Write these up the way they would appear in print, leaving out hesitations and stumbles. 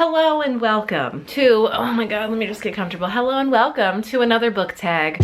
Hello and welcome to, oh my god, let me just get comfortable. Hello and welcome to another book tag.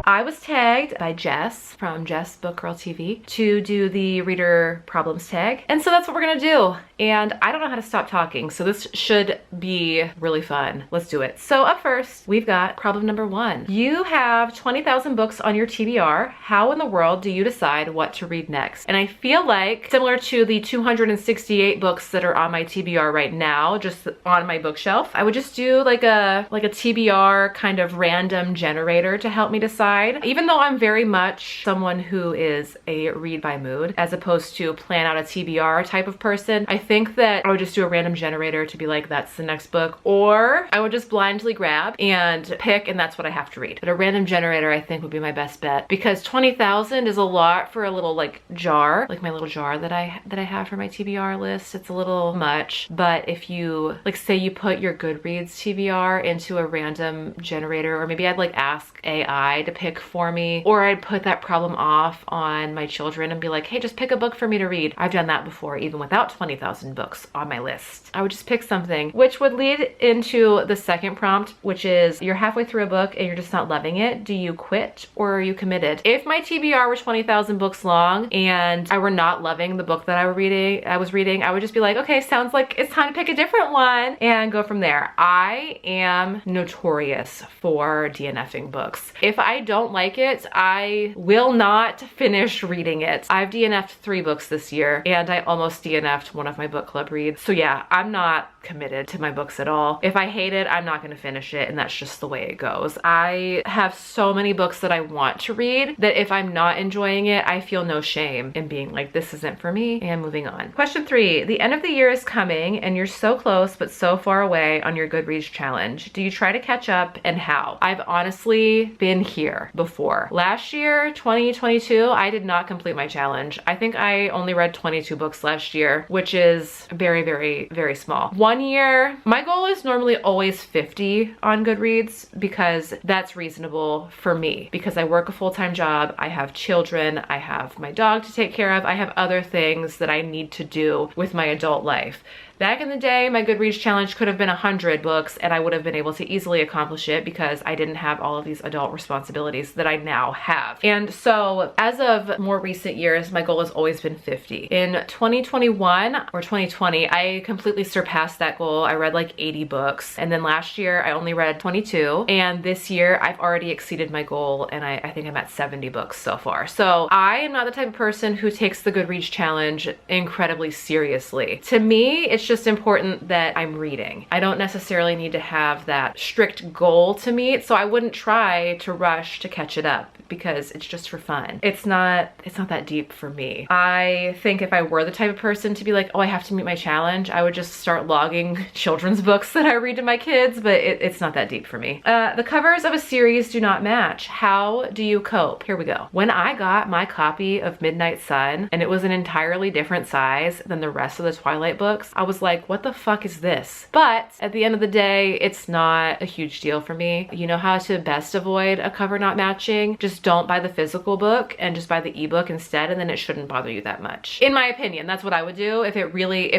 I was tagged by Jess from Jess Book Girl TV to do the reader problems tag. And so that's what we're gonna do. And I don't know how to stop talking, so this should be really fun. Let's do it. So up first, we've got problem number 1. You have 20,000 books on your TBR. How in the world do you decide what to read next? And I feel like, similar to the 268 books that are on my TBR right now, just on my bookshelf, I would just do like a TBR kind of random generator to help me decide. Even though I'm very much someone who is a read by mood, as opposed to plan out a TBR type of person, I think that I would just do a random generator to be like, that's the next book, or I would just blindly grab and pick, and that's what I have to read. But a random generator I think would be my best bet, because 20,000 is a lot for a little like jar, like my little jar that I have for my TBR list. It's a little much, but if you like, say you put your GoodReads TBR into a random generator, or maybe I'd like ask AI to pick for me, or I'd put that problem off on my children and be like, hey, just pick a book for me to read. I've done that before, even without 20,000 books on my list. I would just pick something, which would lead into the second prompt, which is you're halfway through a book and you're just not loving it. Do you quit or are you committed? If my TBR were 20,000 books long and I were not loving the book that I was reading, I would just be like, okay, sounds like it's time to pick a different one and go from there. I am notorious for DNFing books. If I don't like it, I will not finish reading it. I've DNF'd 3 books this year and I almost DNF'd one of my book club reads. So yeah, I'm not committed to my books at all. If I hate it, I'm not gonna finish it, and that's just the way it goes. I have so many books that I want to read that if I'm not enjoying it, I feel no shame in being like, this isn't for me, and moving on. Question 3, the end of the year is coming and you're so close but so far away on your GoodReads challenge. Do you try to catch up, and how? I've honestly been here before. Last year, 2022, I did not complete my challenge. I think I only read 22 books last year, which is very, very, very small. One year, my goal is normally always 50 on GoodReads because that's reasonable for me, because I work a full-time job, I have children, I have my dog to take care of, I have other things that I need to do with my adult life. Back in the day, my GoodReads challenge could have been 100 books and I would have been able to easily accomplish it because I didn't have all of these adult responsibilities that I now have. And so as of more recent years, my goal has always been 50. In 2021 or 2020, I completely surpassed that goal. I read like 80 books. And then last year, I only read 22. And this year, I've already exceeded my goal and I think I'm at 70 books so far. So I am not the type of person who takes the GoodReads challenge incredibly seriously. To me, it's just important that I'm reading. I don't necessarily need to have that strict goal to meet, so I wouldn't try to rush to catch it up because it's just for fun. It's not that deep for me. I think if I were the type of person to be like, oh, I have to meet my challenge, I would just start logging children's books that I read to my kids, but it's not that deep for me. The covers of a series do not match. How do you cope? Here we go. When I got my copy of Midnight Sun and it was an entirely different size than the rest of the Twilight books, I was like, what the fuck is this? But at the end of the day, it's not a huge deal for me. You know how to best avoid a cover not matching? Just don't buy the physical book and just buy the ebook instead, and then it shouldn't bother you that much. In my opinion, that's what I would do. If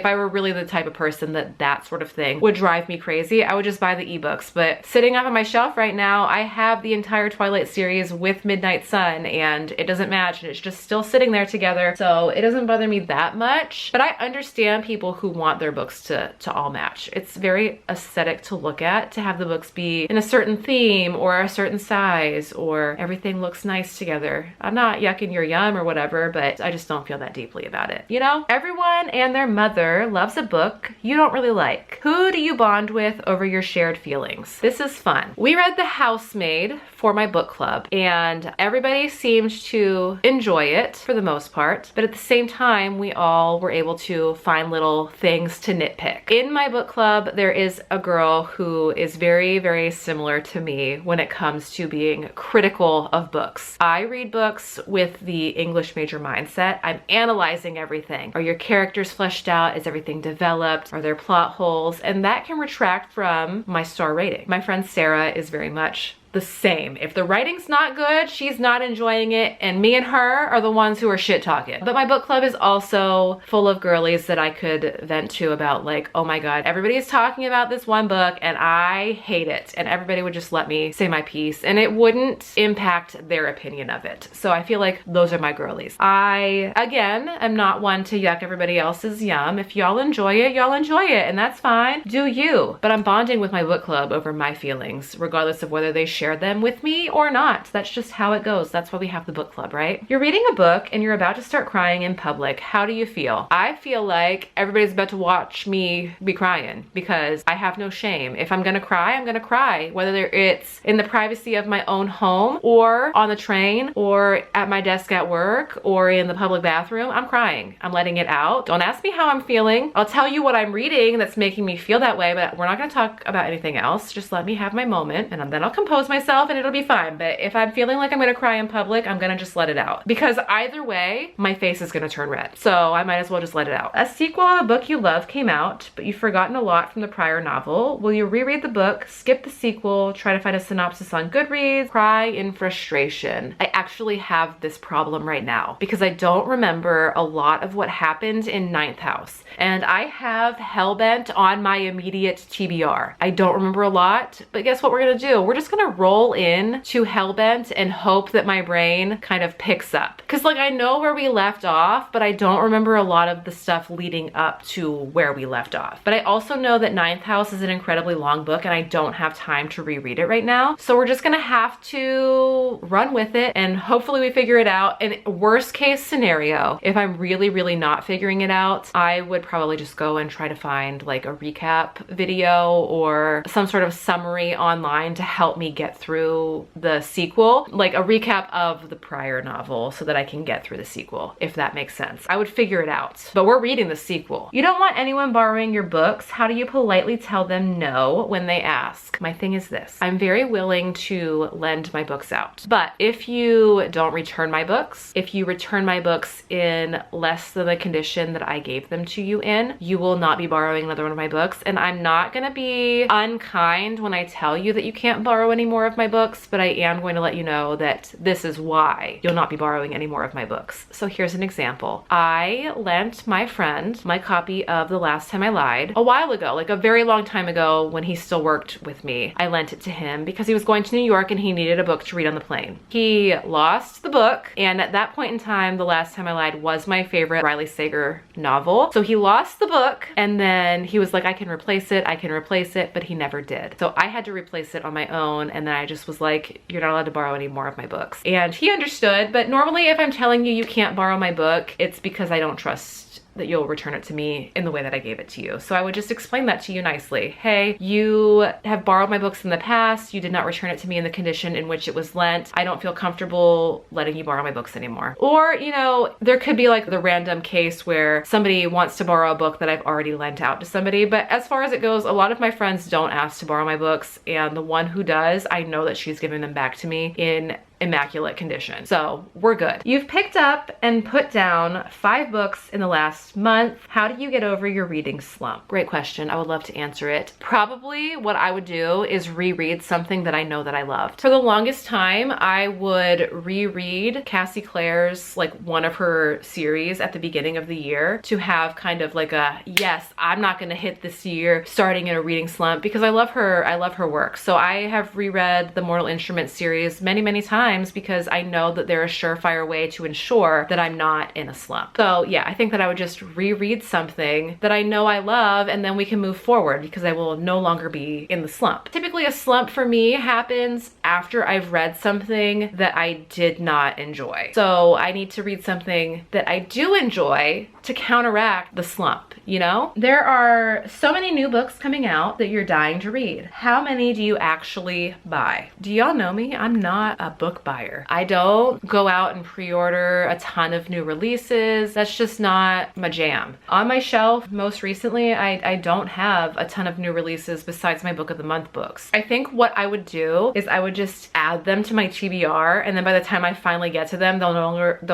I were really the type of person that sort of thing would drive me crazy, I would just buy the ebooks. But sitting up on my shelf right now, I have the entire Twilight series with Midnight Sun and it doesn't match and it's just still sitting there together. So it doesn't bother me that much, but I understand people who want their books to all match. It's very aesthetic to look at, to have the books be in a certain theme or a certain size, or everything looks nice together. I'm not yucking your yum or whatever, but I just don't feel that deeply about it. You know, everyone and their mother loves a book you don't really like. Who do you bond with over your shared feelings? This is fun. We read The Housemaid for my book club and everybody seemed to enjoy it for the most part, but at the same time, we all were able to find little things to nitpick. In my book club, there is a girl who is very, very similar to me when it comes to being critical of books. I read books with the English major mindset. I'm analyzing everything. Are your characters fleshed out? Is everything developed? Are there plot holes? And that can retract from my star rating. My friend Sarah is very much the same. If the writing's not good, she's not enjoying it, and me and her are the ones who are shit talking. But my book club is also full of girlies that I could vent to about, like, oh my god, everybody is talking about this one book and I hate it, and everybody would just let me say my piece and it wouldn't impact their opinion of it. So I feel like those are my girlies. I, again, am not one to yuck everybody else's yum. If y'all enjoy it, y'all enjoy it, and that's fine. Do you. But I'm bonding with my book club over my feelings, regardless of whether they share them with me or not. That's just how it goes. That's why we have the book club, right? You're reading a book and you're about to start crying in public. How do you feel? I feel like everybody's about to watch me be crying because I have no shame. If I'm gonna cry, I'm gonna cry. Whether it's in the privacy of my own home or on the train or at my desk at work or in the public bathroom, I'm crying. I'm letting it out. Don't ask me how I'm feeling. I'll tell you what I'm reading that's making me feel that way, but we're not gonna talk about anything else. Just let me have my moment and then I'll compose myself and it'll be fine. But if I'm feeling like I'm gonna cry in public, I'm gonna just let it out. Because either way, my face is gonna turn red. So I might as well just let it out. A sequel of a book you love came out, but you've forgotten a lot from the prior novel. Will you reread the book, skip the sequel, try to find a synopsis on GoodReads, cry in frustration? I actually have this problem right now because I don't remember a lot of what happened in Ninth House. And I have Hellbent on my immediate TBR. I don't remember a lot, but guess what we're gonna do? We're just gonna roll in to Hellbent and hope that my brain kind of picks up. Cause like I know where we left off, but I don't remember a lot of the stuff leading up to where we left off. But I also know that Ninth House is an incredibly long book and I don't have time to reread it right now. So we're just gonna have to run with it and hopefully we figure it out. And worst case scenario, if I'm really not figuring it out, I would probably just go and try to find like a recap video or some sort of summary online to help me get through the sequel, like a recap of the prior novel so that I can get through the sequel, if that makes sense. I would figure it out, but we're reading the sequel. You don't want anyone borrowing your books. How do you politely tell them no when they ask? My thing is this, I'm very willing to lend my books out, but if you don't return my books, if you return my books in less than the condition that I gave them to you in, you will not be borrowing another one of my books. And I'm not gonna be unkind when I tell you that you can't borrow any more of my books, but I am going to let you know that this is why you'll not be borrowing any more of my books. So here's an example. I lent my friend my copy of The Last Time I Lied a while ago, like a very long time ago when he still worked with me. I lent it to him because he was going to New York and he needed a book to read on the plane. He lost the book, and at that point in time, The Last Time I Lied was my favorite Riley Sager novel. So he lost the book and then he was like, I can replace it, but he never did. So I had to replace it on my own, and then I just was like, you're not allowed to borrow any more of my books. And he understood, but normally if I'm telling you you can't borrow my book, it's because I don't trust that you'll return it to me in the way that I gave it to you. So I would just explain that to you nicely. Hey, you have borrowed my books in the past. You did not return it to me in the condition in which it was lent. I don't feel comfortable letting you borrow my books anymore. Or, you know, there could be like the random case where somebody wants to borrow a book that I've already lent out to somebody. But as far as it goes, a lot of my friends don't ask to borrow my books. And the one who does, I know that she's giving them back to me in immaculate condition. So we're good. You've picked up and put down 5 books in the last month. How do you get over your reading slump? Great question. I would love to answer it. Probably what I would do is reread something that I know that I loved. For the longest time, I would reread Cassie Clare's, like one of her series at the beginning of the year to have kind of like a, yes, I'm not gonna hit this year starting in a reading slump, because I love her work. So I have reread the Mortal Instruments series many times because I know that they're a surefire way to ensure that I'm not in a slump. So yeah, I think that I would just reread something that I know I love, and then we can move forward because I will no longer be in the slump. Typically a slump for me happens after I've read something that I did not enjoy. So I need to read something that I do enjoy to counteract the slump, you know? There are so many new books coming out that you're dying to read. How many do you actually buy? Do y'all know me? I'm not a book book buyer. I don't go out and pre-order a ton of new releases. That's just not my jam. On my shelf, most recently, I don't have a ton of new releases besides my book of the month books. I think what I would do is I would just add them to my TBR, and then by the time I finally get to them, they'll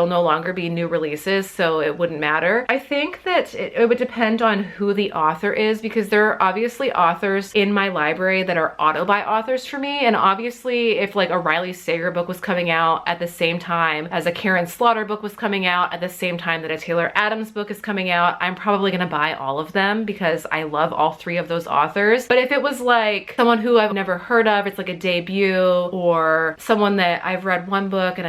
no longer be new releases, so it wouldn't matter. I think that it would depend on who the author is, because there are obviously authors in my library that are auto-buy authors for me, and obviously if like a Riley Sager book was coming out at the same time as a Karen Slaughter book was coming out at the same time that a Taylor Adams book is coming out, I'm probably gonna buy all of them because I love all three of those authors. But if it was like someone who I've never heard of, it's like a debut, or someone that I've read one book and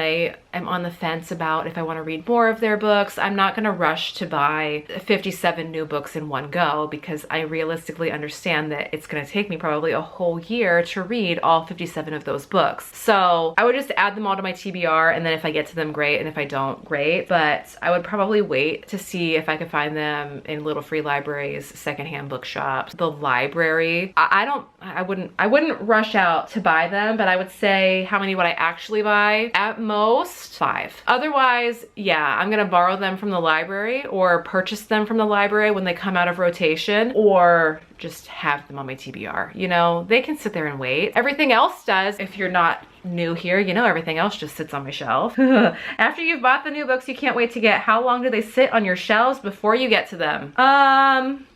I'm on the fence about if I want to read more of their books, I'm not going to rush to buy 57 new books in one go, because I realistically understand that it's going to take me probably a whole year to read all 57 of those books. So I would just add them all to my TBR, and then if I get to them, great, and if I don't, great. But I would probably wait to see if I could find them in little free libraries, secondhand bookshops, the library. I wouldn't rush out to buy them, but I would say how many would I actually buy? At most 5. Otherwise, yeah, I'm gonna borrow them from the library or purchase them from the library when they come out of rotation, or just have them on my TBR. You know, they can sit there and wait. Everything else does. If you're not new here, you know, everything else just sits on my shelf. After you've bought the new books you can't wait to get, how long do they sit on your shelves before you get to them?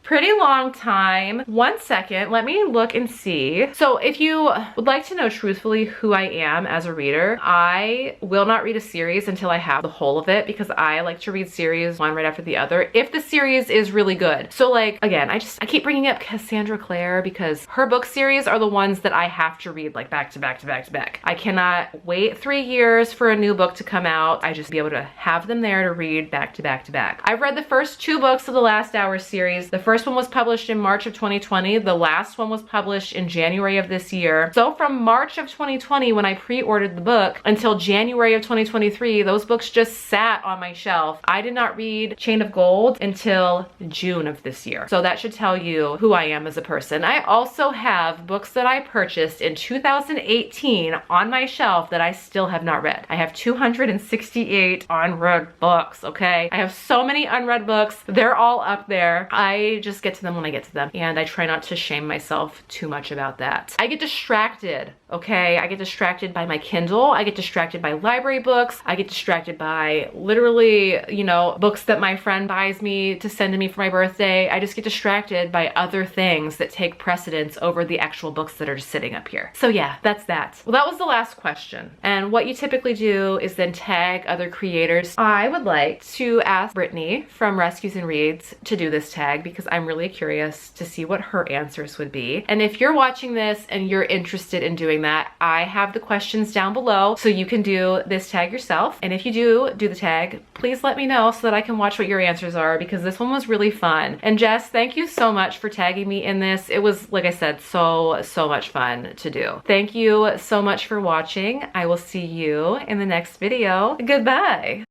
Pretty long time. 1 second, let me look and see. So if you would like to know truthfully who I am as a reader, I will not read a series until I have the whole of it, because I like to read series one right after the other if the series is really good. So like, again, I keep bringing up Cassandra Clare because her book series are the ones that I have to read like back to back to back to back. I cannot wait 3 years for a new book to come out. I just be able to have them there to read back to back to back. I've read the first 2 books of the Last Hour series. The first one was published in March of 2020. The last one was published in January of this year. So from March of 2020, when I pre-ordered the book, until January of 2023, those books just sat on my shelf. I did not read Chain of Gold until June of this year. So that should tell you who I am as a person. I also have books that I purchased in 2018 on my shelf that I still have not read. I have 268 unread books, okay? I have so many unread books. They're all up there. I just get to them when I get to them, and I try not to shame myself too much about that. I get distracted, okay? I get distracted by my Kindle. I get distracted by library books. I get distracted by literally, you know, books that my friend buys me to send to me for my birthday. I just get distracted by other things that take precedence over the actual books that are just sitting up here. So yeah, that's that. Well, that was the last question. And what you typically do is then tag other creators. I would like to ask Brittany from Rescues and Reads to do this tag, because I'm really curious to see what her answers would be. And if you're watching this and you're interested in doing that, I have the questions down below so you can do this tag yourself. And if you do the tag, please let me know so that I can watch what your answers are, because this one was really fun. And Jess, thank you so much for tagging me in this. It was, like I said, so much fun to do. Thank you so much for watching. I will see you in the next video. Goodbye.